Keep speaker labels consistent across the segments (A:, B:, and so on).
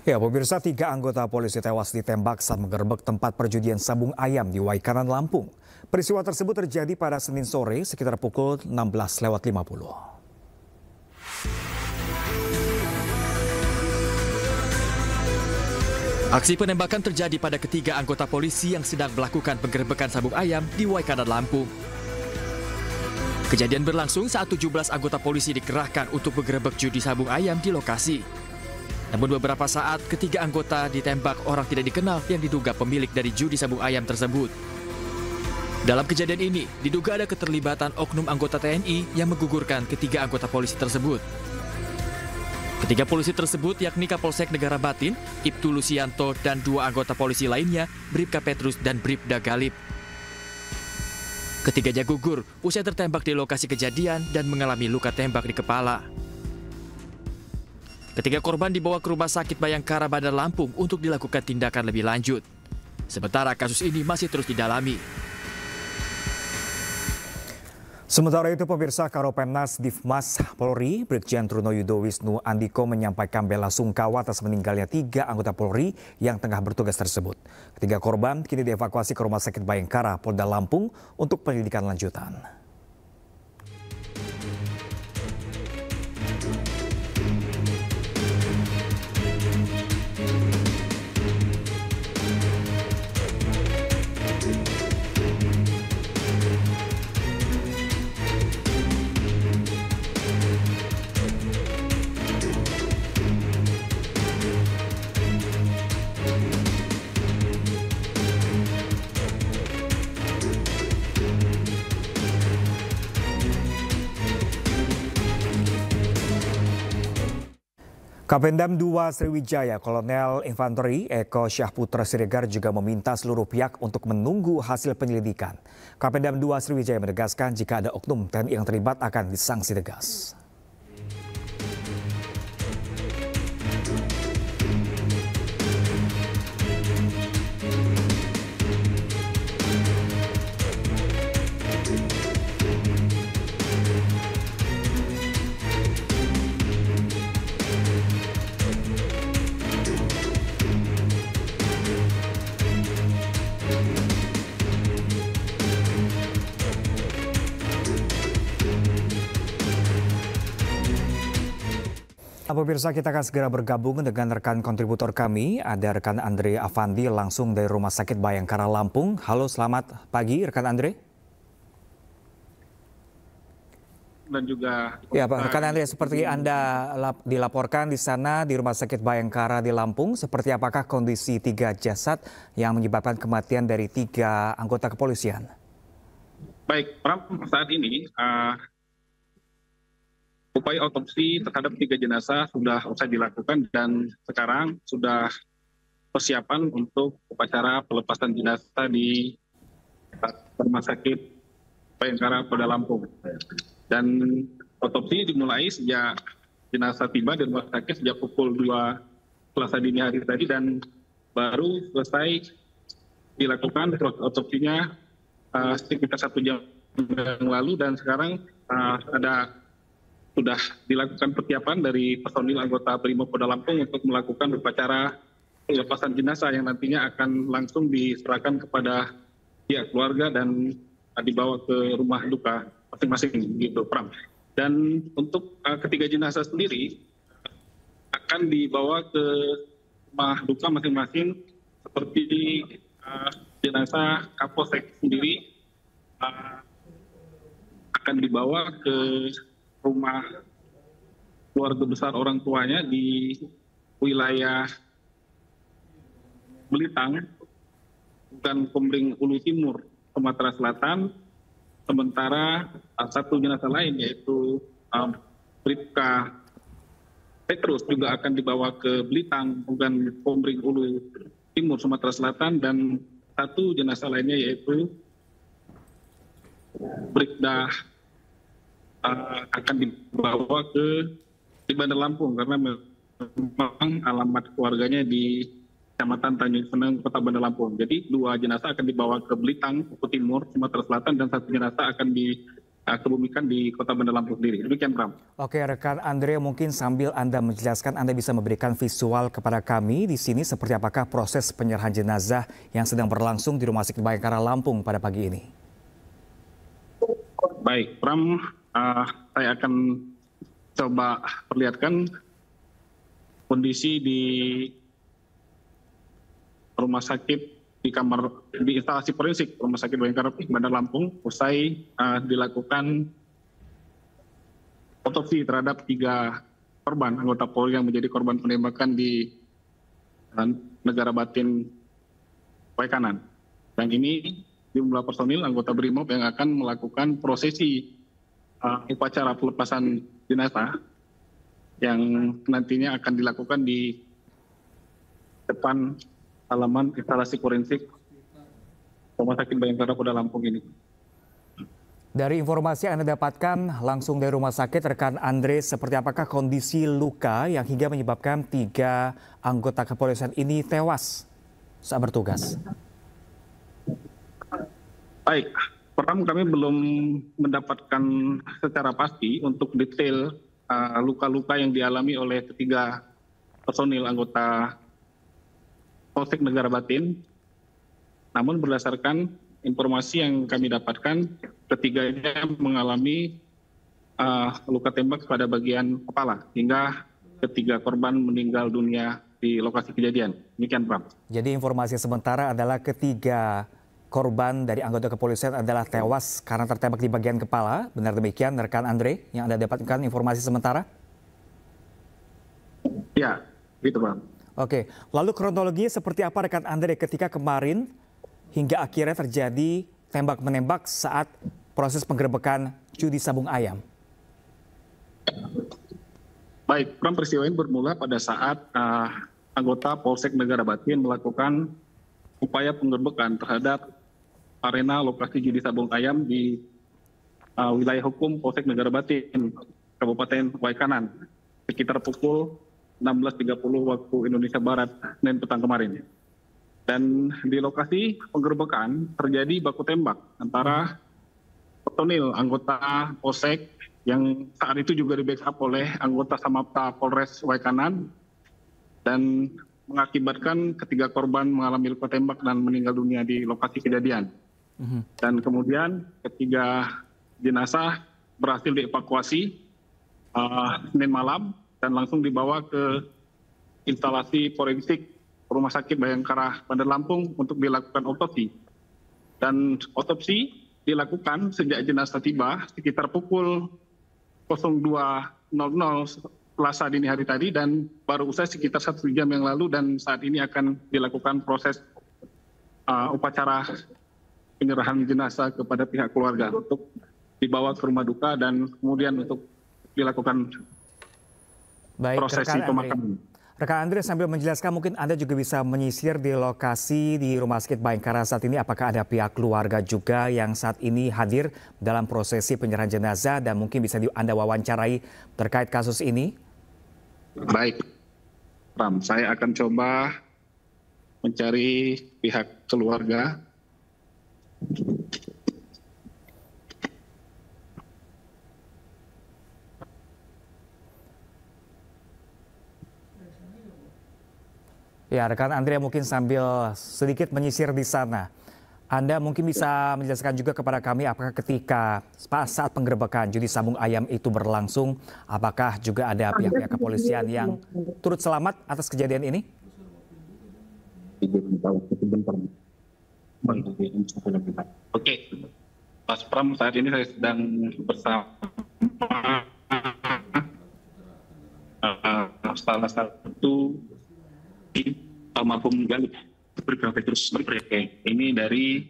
A: Ya, pemirsa, 3 anggota polisi tewas ditembak saat menggerebek tempat perjudian sabung ayam di Waikanan, Lampung. Peristiwa tersebut terjadi pada Senin sore sekitar pukul 16.50.
B: Aksi penembakan terjadi pada ketiga anggota polisi yang sedang melakukan penggerebekan sabung ayam di Waikanan, Lampung. Kejadian berlangsung saat 17 anggota polisi dikerahkan untuk menggerebek judi sabung ayam di lokasi. Namun beberapa saat ketiga anggota ditembak orang tidak dikenal yang diduga pemilik dari judi sabung ayam tersebut. Dalam kejadian ini diduga ada keterlibatan oknum anggota TNI yang menggugurkan ketiga anggota polisi tersebut. Ketiga polisi tersebut yakni Kapolsek Negara Batin, Ibtu Lusianto, dan 2 anggota polisi lainnya, Bribka Petrus dan Bribda Galip. Ketiganya gugur usai tertembak di lokasi kejadian dan mengalami luka tembak di kepala. Ketiga korban dibawa ke Rumah Sakit Bayangkara Bandar Lampung untuk dilakukan tindakan lebih lanjut. Sementara kasus ini masih terus didalami.
A: Sementara itu, pemirsa, Karopenmas Divmas Polri, Brigjen Truno Yudo Wisnu Andiko menyampaikan bela sungkawa atas meninggalnya 3 anggota Polri yang tengah bertugas tersebut. Ketiga korban kini dievakuasi ke Rumah Sakit Bayangkara Polda Lampung untuk penyelidikan lanjutan. Kapendam 2 Sriwijaya Kolonel Infanteri Eko Syahputra Siregar juga meminta seluruh pihak untuk menunggu hasil penyelidikan. Kapendam 2 Sriwijaya menegaskan jika ada oknum TNI yang terlibat akan disanksi tegas. Pemirsa, kita akan segera bergabung dengan rekan kontributor kami. Ada rekan Andre Avandi langsung dari Rumah Sakit Bayangkara Lampung. Halo, selamat pagi rekan Andre.
C: Dan juga
A: ya Pak, rekan Andre, seperti Anda dilaporkan di sana di Rumah Sakit Bayangkara di Lampung, seperti apakah kondisi 3 jasad yang menyebabkan kematian dari 3 anggota kepolisian?
C: Baik, Pram, saat ini upaya otopsi terhadap 3 jenazah sudah usai dilakukan dan sekarang sudah persiapan untuk upacara pelepasan jenazah di Rumah Sakit Bayangkara Polda Lampung. Dan otopsi dimulai sejak jenazah tiba di rumah sakit sejak pukul 2 Selasa dini hari tadi dan baru selesai dilakukan otopsinya sekitar 1 jam yang lalu, dan sekarang sudah dilakukan persiapan dari personil anggota Brimopolda Lampung untuk melakukan upacara pelepasan jenazah yang nantinya akan langsung diserahkan kepada pihak keluarga dan dibawa ke rumah duka masing-masing gitu, Pram. Dan untuk ketiga jenazah sendiri akan dibawa ke rumah duka masing-masing, seperti jenazah Kapolsek sendiri akan dibawa ke rumah keluarga besar orang tuanya di wilayah Belitang dan Komering Ulu Timur, Sumatera Selatan. Sementara 1 jenazah lain yaitu Bribka Petrus juga akan dibawa ke Belitang dan Komering Ulu Timur, Sumatera Selatan, dan 1 jenazah lainnya yaitu Bribda akan dibawa di Bandar Lampung karena memang alamat keluarganya di Kecamatan Tanjung Seneng, Kota Bandar Lampung. Jadi 2 jenazah akan dibawa ke Belitang, Ulu Timur, Sumatera Selatan, dan 1 jenazah akan kebumikan di Kota Bandar Lampung sendiri. Demikian, Bram.
A: Oke, rekan Andre, mungkin sambil Anda menjelaskan, Anda bisa memberikan visual kepada kami di sini seperti apakah proses penyerahan jenazah yang sedang berlangsung di Rumah Sakit Bayangkara Lampung pada pagi ini.
C: Baik, Bram, saya akan coba perlihatkan kondisi di rumah sakit di instalasi forensik Rumah Sakit Bayangkara Bandar Lampung usai dilakukan otopsi terhadap 3 korban anggota Polri yang menjadi korban penembakan di negara batin Waikanan. Dan ini jumlah personil anggota BRIMOB yang akan melakukan prosesi upacara pelepasan jenazah yang nantinya akan dilakukan di depan halaman instalasi forensik Rumah Sakit Bayangkara Bandar Lampung ini.
A: Dari informasi yang Anda dapatkan langsung dari rumah sakit, rekan Andre, seperti apakah kondisi luka yang hingga menyebabkan 3 anggota kepolisian ini tewas saat bertugas?
C: Baik, pertama kami belum mendapatkan secara pasti untuk detail luka-luka yang dialami oleh ketiga personil anggota Polsek Negara Batin. Namun berdasarkan informasi yang kami dapatkan, ketiganya mengalami luka tembak pada bagian kepala hingga 3 korban meninggal dunia di lokasi kejadian. Demikian, Bram.
A: Jadi informasi sementara adalah 3 korban dari anggota kepolisian adalah tewas karena tertembak di bagian kepala. Benar demikian, rekan Andre, yang Anda dapatkan informasi sementara?
C: Ya, gitu, Bram.
A: Oke, lalu kronologinya seperti apa rekan Andre ketika kemarin hingga akhirnya terjadi tembak-menembak saat proses penggerebekan judi sabung ayam?
C: Baik, peristiwa ini bermula pada saat anggota Polsek Negara Batin melakukan upaya penggerebekan terhadap arena lokasi judi sabung ayam di wilayah hukum Polsek Negara Batin, Kabupaten Waikanan, sekitar pukul 16.30 waktu Indonesia Barat, Senin petang kemarin. Dan di lokasi penggerebekan terjadi baku tembak antara personil anggota Polsek yang saat itu juga di backup oleh anggota Samapta Polres Waikanan dan mengakibatkan 3 korban mengalami luka tembak dan meninggal dunia di lokasi kejadian. Dan kemudian 3 jenazah berhasil dievakuasi Senin malam dan langsung dibawa ke instalasi forensik Rumah Sakit Bayangkara Bandar Lampung untuk dilakukan otopsi. Dan otopsi dilakukan sejak jenazah tiba sekitar pukul 02.00 Selasa dini hari tadi dan baru usai sekitar 1 jam yang lalu, dan saat ini akan dilakukan proses upacara penyerahan jenazah kepada pihak keluarga untuk dibawa ke rumah duka dan kemudian untuk dilakukan prosesi pemakaman.
A: Rekan Andre, sambil menjelaskan mungkin Anda juga bisa menyisir di lokasi di Rumah Sakit Bayangkara saat ini, apakah ada pihak keluarga juga yang saat ini hadir dalam prosesi penyerahan jenazah dan mungkin bisa Anda wawancarai terkait kasus ini?
C: Baik, Ram, saya akan coba mencari pihak keluarga.
A: Ya, rekan Andrea mungkin sambil sedikit menyisir di sana. Anda mungkin bisa menjelaskan juga kepada kami apakah ketika saat penggerebekan judi sabung ayam itu berlangsung, apakah juga ada pihak-pihak kepolisian yang turut selamat atas kejadian ini?
C: Oke, Mas Pram, saat ini saya sedang bersama salah satu almarhum Galip Petrus. Ini dari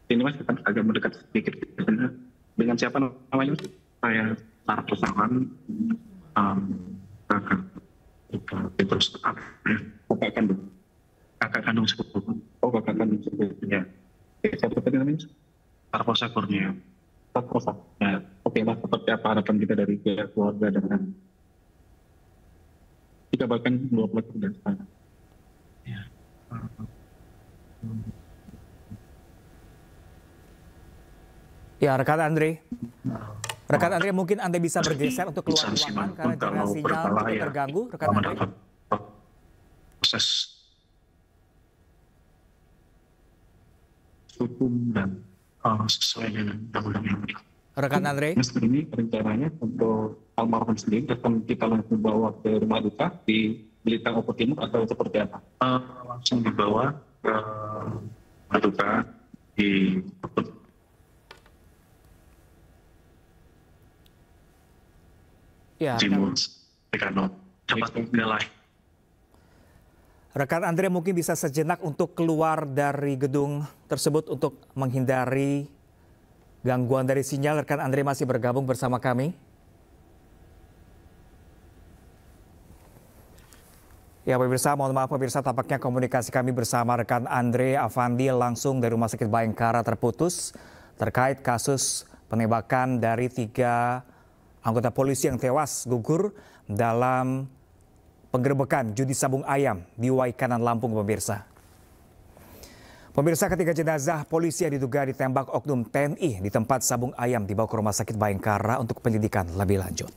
C: ini Mas, kita agak mendekat sedikit dengan siapa namanya? Saya Sarto Sawan, kakak Petrus, kakak kandung sepupu. Oh, kakak kandung sepupunya. Siapa tadi namanya? Sarposa Kurnia. Sarposa. Ya, oke lah, seperti apa harapan kita dari pihak keluarga dengan dikabarkan 2 pelaku dan sana. Ya.
A: Ya, rekan Andre mungkin Anda bisa bergeser untuk keluar ruangan karena jaringan sinyal cukup terganggu, rekan Andre.
D: Proses hukum dan sesuai dengan undang-undang.
A: Rekan Andre.
C: Ini rencananya untuk almarhum sendiri akan kita langsung bawa ke rumah duka di Belitang Opo Timur atau seperti apa?
D: Langsung dibawa ke rumah duka di Timur, Tekano, tempat galai.
A: Rekan Andre mungkin bisa sejenak untuk keluar dari gedung tersebut untuk menghindari gangguan dari sinyal. Rekan Andre masih bergabung bersama kami. Ya pemirsa, mohon maaf pemirsa, tampaknya komunikasi kami bersama rekan Andre Avandi langsung dari Rumah Sakit Bayangkara terputus terkait kasus penembakan dari 3 anggota polisi yang tewas gugur dalam penggerebekan judi sabung ayam di Waikanan, Lampung, pemirsa. Pemirsa, ketiga jenazah polisi yang diduga ditembak oknum TNI di tempat sabung ayam dibawa ke Rumah Sakit Bayangkara untuk penyelidikan lebih lanjut.